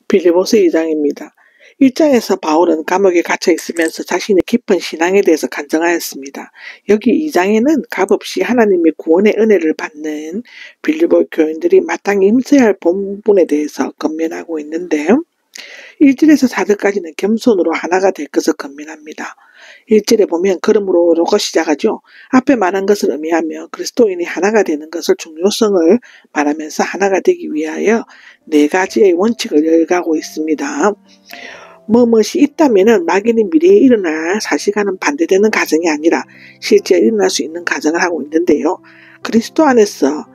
빌립보서 2장입니다. 1장에서 바울은 감옥에 갇혀 있으면서 자신의 깊은 신앙에 대해서 간증하였습니다. 여기 2장에는 값없이 하나님의 구원의 은혜를 받는 빌립보 교인들이 마땅히 힘써야 할 본분에 대해서 권면하고 있는데 1절에서 4절까지는 겸손으로 하나가 될 것을 권면합니다. 1절에 보면 그러므로가 시작하죠. 앞에 말한 것을 의미하며 그리스도인이 하나가 되는 것을 중요성을 말하면서 하나가 되기 위하여 4가지의 원칙을 열어가고 있습니다. 무엇이 있다면 막연히 미래에 일어날 사실과는 반대되는 가정이 아니라 실제 일어날 수 있는 가정을 하고 있는데요. 그리스도 안에서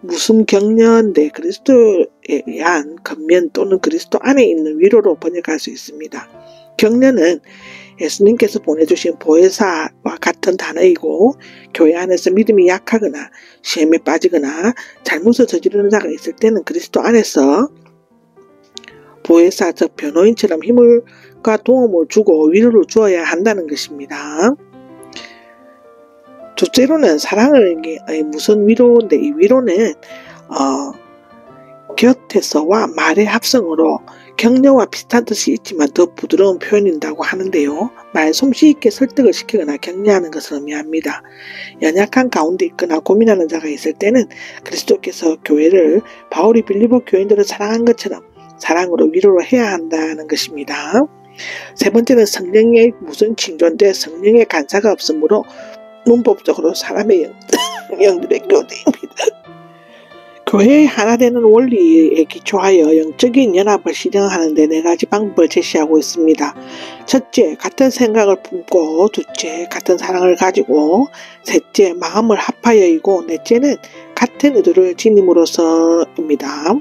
무슨 격려인데 그리스도에 의한 권면 또는 그리스도 안에 있는 위로로 번역할 수 있습니다. 격려는 예수님께서 보내주신 보혜사와 같은 단어이고 교회 안에서 믿음이 약하거나 시험에 빠지거나 잘못을 저지르는 자가 있을 때는 그리스도 안에서 보혜사 즉 변호인처럼 힘과 도움을 주고 위로를 주어야 한다는 것입니다. 둘째로는 사랑을 무슨 위로인데 이 위로는 곁에서와 말의 합성으로 격려와 비슷한 뜻이 있지만 더 부드러운 표현인다고 하는데요. 말솜씨 있게 설득을 시키거나 격려하는 것을 의미합니다. 연약한 가운데 있거나 고민하는 자가 있을 때는 그리스도께서 교회를 바울이 빌립보 교인들을 사랑한 것처럼 사랑으로 위로를 해야 한다는 것입니다. 세 번째는 성령의 무슨 징조인데 성령의 간사가 없으므로 문법적으로 사람의 영들의 교대입니다. 교회의 하나 되는 원리에 기초하여 영적인 연합을 실현하는 데 4가지 방법을 제시하고 있습니다. 첫째, 같은 생각을 품고 둘째, 같은 사랑을 가지고 셋째, 마음을 합하여이고 넷째는 같은 의도를 지님으로써입니다.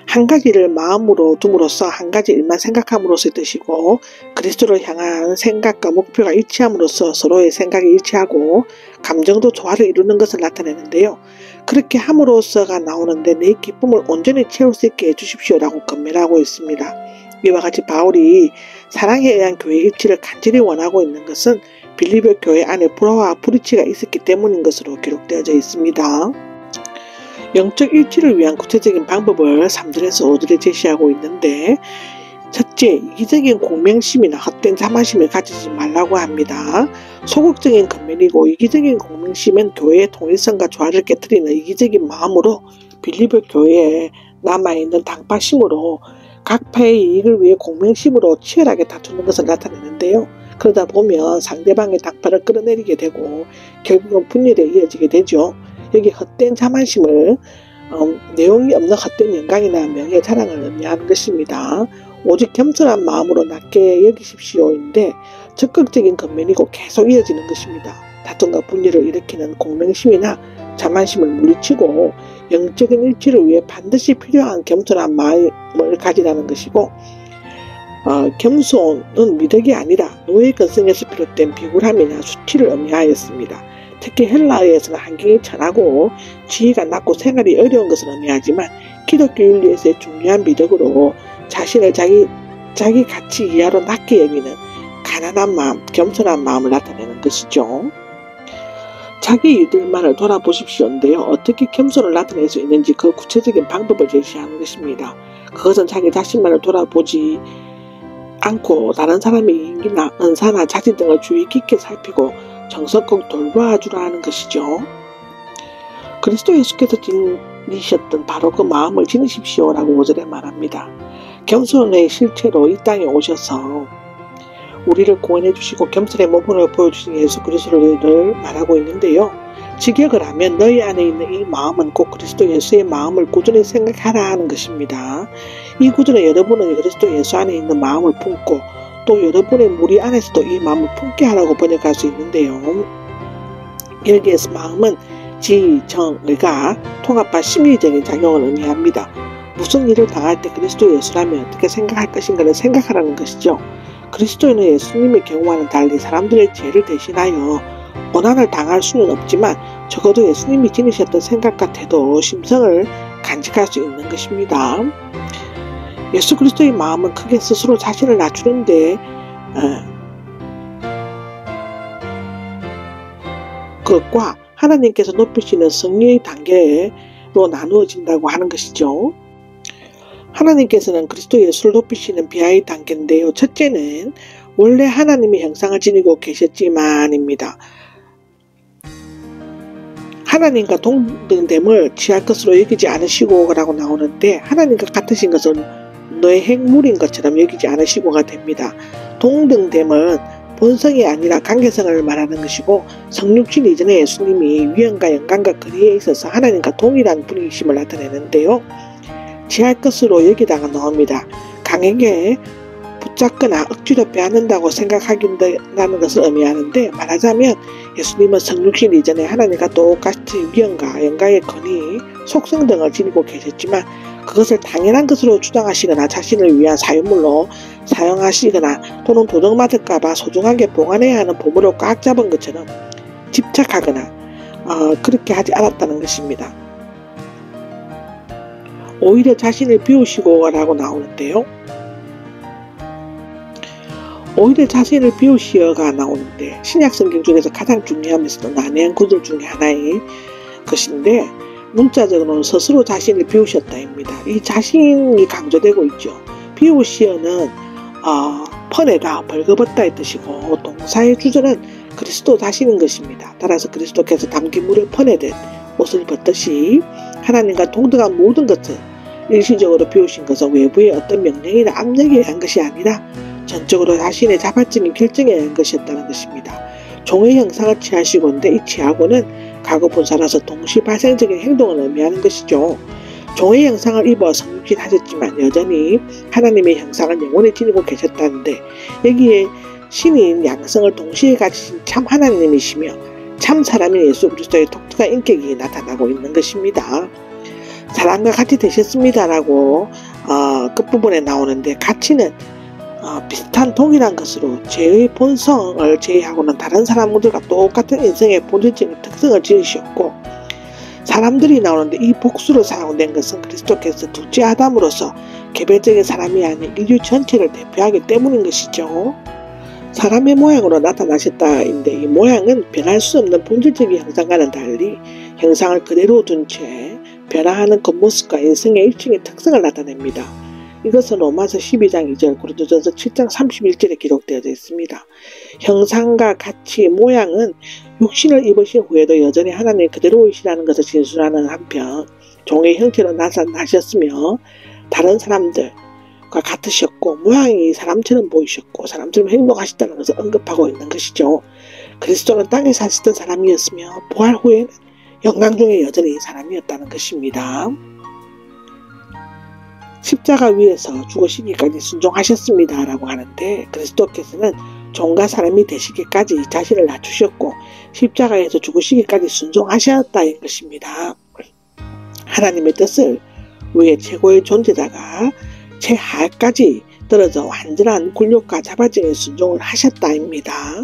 한 가지를 마음으로 둠으로써 한 가지 일만 생각함으로써의 뜻이고 그리스도를 향한 생각과 목표가 일치함으로써 서로의 생각이 일치하고 감정도 조화를 이루는 것을 나타내는데요. 그렇게 함으로써가 나오는데 내 기쁨을 온전히 채울 수 있게 해주십시오라고 권면하고 있습니다. 이와 같이 바울이 사랑에 의한 교회 일치를 간절히 원하고 있는 것은 빌립보 교회 안에 불화와 불일치가 있었기 때문인 것으로 기록되어져 있습니다. 영적 일치를 위한 구체적인 방법을 3절에서 5절에 제시하고 있는데 첫째, 이기적인 공명심이나 헛된 자만심을 가지지 말라고 합니다. 소극적인 권면이고 이기적인 공명심은 교회의 통일성과 조화를 깨트리는 이기적인 마음으로 빌립보 교회에 남아있는 당파심으로 각파의 이익을 위해 공명심으로 치열하게 다투는 것을 나타내는데요. 그러다 보면 상대방의 당파를 끌어내리게 되고 결국은 분열에 이어지게 되죠. 여기 헛된 자만심을 내용이 없는 헛된 영광이나 명예 자랑을 의미하는 것입니다. 오직 겸손한 마음으로 낮게 여기십시오인데 적극적인 권면이고 계속 이어지는 것입니다. 다툼과 분열을 일으키는 공명심이나 자만심을 물리치고 영적인 일치를 위해 반드시 필요한 겸손한 마음을 가지라는 것이고 겸손은 미덕이 아니라 노예 근성에서 비롯된 비굴함이나 수치를 의미하였습니다. 특히 헬라어에서는 환경이 천하고 지위가 낮고 생활이 어려운 것을 의미하지만 기독교 윤리에서의 중요한 미덕으로 자신을 자기 가치 이하로 낮게 여기는 가난한 마음, 겸손한 마음을 나타내는 것이죠. 자기 일들만을 돌아보십시오인데요. 어떻게 겸손을 나타낼 수 있는지 그 구체적인 방법을 제시하는 것입니다. 그것은 자기 자신만을 돌아보지 않고 다른 사람의 이익이나 은사나 자질 등을 주의 깊게 살피고 정성껏 돌봐주라는 것이죠. 그리스도 예수께서 지니셨던 바로 그 마음을 지니십시오라고 5절에 말합니다. 겸손의 실체로 이 땅에 오셔서 우리를 구원해 주시고 겸손의 모범을 보여주신 예수 그리스도를 말하고 있는데요. 직역을 하면 너희 안에 있는 이 마음은 꼭 그리스도 예수의 마음을 꾸준히 생각하라 하는 것입니다. 이 구절은 여러분은 그리스도 예수 안에 있는 마음을 품고 또 여러분의 무리 안에서도 이 마음을 품게 하라고 번역할 수 있는데요. 여기에서 마음은 지, 정, 의가 통합한 심리적인 작용을 의미합니다. 무슨 일을 당할 때 그리스도 예수라면 어떻게 생각할 것인가를 생각하라는 것이죠. 그리스도인은 예수님의 경우와는 달리 사람들의 죄를 대신하여 고난을 당할 수는 없지만 적어도 예수님이 지니셨던 생각과 태도, 심성을 간직할 수 있는 것입니다. 예수 그리스도의 마음은 크게 스스로 자신을 낮추는데 그것과 하나님께서 높이시는 승리의 단계로 나누어진다고 하는 것이죠. 하나님께서는 그리스도 예수를 높이시는 비하의 단계인데요. 첫째는 원래 하나님의 형상을 지니고 계셨지만입니다. 하나님과 동등됨을 취할 것으로 여기지 않으시고 라고 나오는데, 하나님과 같으신 것은 너의 행물인 것처럼 여기지 않으시고가 됩니다. 동등됨은 본성이 아니라 관계성을 말하는 것이고, 성육신 이전에 예수님이 위엄과 영광과 거리에 있어서 하나님과 동일한 분이심을 나타내는데요. 취할 것으로 여기다가 나옵니다. 강에게 붙잡거나 억지로 빼앗는다고 생각하긴다는 것을 의미하는데, 말하자면 예수님은 성육신 이전에 하나님과 똑같이 위엄과 영광의 권위, 속성 등을 지니고 계셨지만, 그것을 당연한 것으로 주장하시거나 자신을 위한 사유물로 사용하시거나 또는 도둑맞을까봐 소중하게 보관해야 하는 보물을 꽉 잡은 것처럼 집착하거나 그렇게 하지 않았다는 것입니다. 오히려 자신을 비우시고 라고 나오는데요. 오히려 자신을 비우시어가 나오는데, 신약 성경 중에서 가장 중요하면서도 난해한 구절 중에 하나의 것인데, 문자적으로는 스스로 자신을 비우셨다입니다. 이 자신이 강조되고 있죠. 비우시어는 퍼내다, 벌거벗다의 뜻이고, 동사의 주절은 그리스도 자신인 것입니다. 따라서 그리스도께서 담긴 물을 퍼내듯 옷을 벗듯이 하나님과 동등한 모든 것을 일시적으로 비우신 것은 외부의 어떤 명령이나 압력에 의한 것이 아니라 전적으로 자신의 자발적인 결정에 의한 것이었다는 것입니다. 종의 형상을 취하시고인데, 이 취하고는 과거 분사라서 동시 발생적인 행동을 의미하는 것이죠. 종의 형상을 입어 성육신 하셨지만 여전히 하나님의 형상을 영원히 지니고 계셨다는데, 여기에 신인 양성을 동시에 가지신 참 하나님이시며 참 사람인 예수 그리스도의 독특한 인격이 나타나고 있는 것입니다. 사람과 같이 되셨습니다라고 끝부분에 나오는데, 같이는 비슷한 동일한 것으로 죄의 본성을 제외하고는 다른 사람들과 똑같은 인생의 본질적인 특성을 지으셨고, 사람들이 나오는데 이 복수로 사용된 것은 그리스도께서 둘째 아담으로서 개별적인 사람이 아닌 인류 전체를 대표하기 때문인 것이죠. 사람의 모양으로 나타나셨다인데, 이 모양은 변할 수 없는 본질적인 형상과는 달리 형상을 그대로 둔 채 변화하는 겉모습과 인생의 일종의 특성을 나타냅니다. 이것은 로마서 12장 2절, 고린도전서 7장 31절에 기록되어져 있습니다. 형상과 같이 모양은 육신을 입으신 후에도 여전히 하나님 그대로이시라는 것을 진술하는 한편, 종의 형태로 나타나셨으며 다른 사람들과 같으셨고 모양이 사람처럼 보이셨고 사람처럼 행동하셨다는 것을 언급하고 있는 것이죠. 그리스도는 땅에 사시던 사람이었으며 부활 후에는 영광 중에 여전히 사람이었다는 것입니다. 십자가 위에서 죽으시기까지 순종하셨습니다 라고 하는데, 그리스도께서는 종과 사람이 되시기까지 자신을 낮추셨고 십자가에서 죽으시기까지 순종하셨다는 것입니다. 하나님의 뜻을 위해 최고의 존재자가 최하까지 떨어져 완전한 굴욕과 자발적인 순종을 하셨다입니다.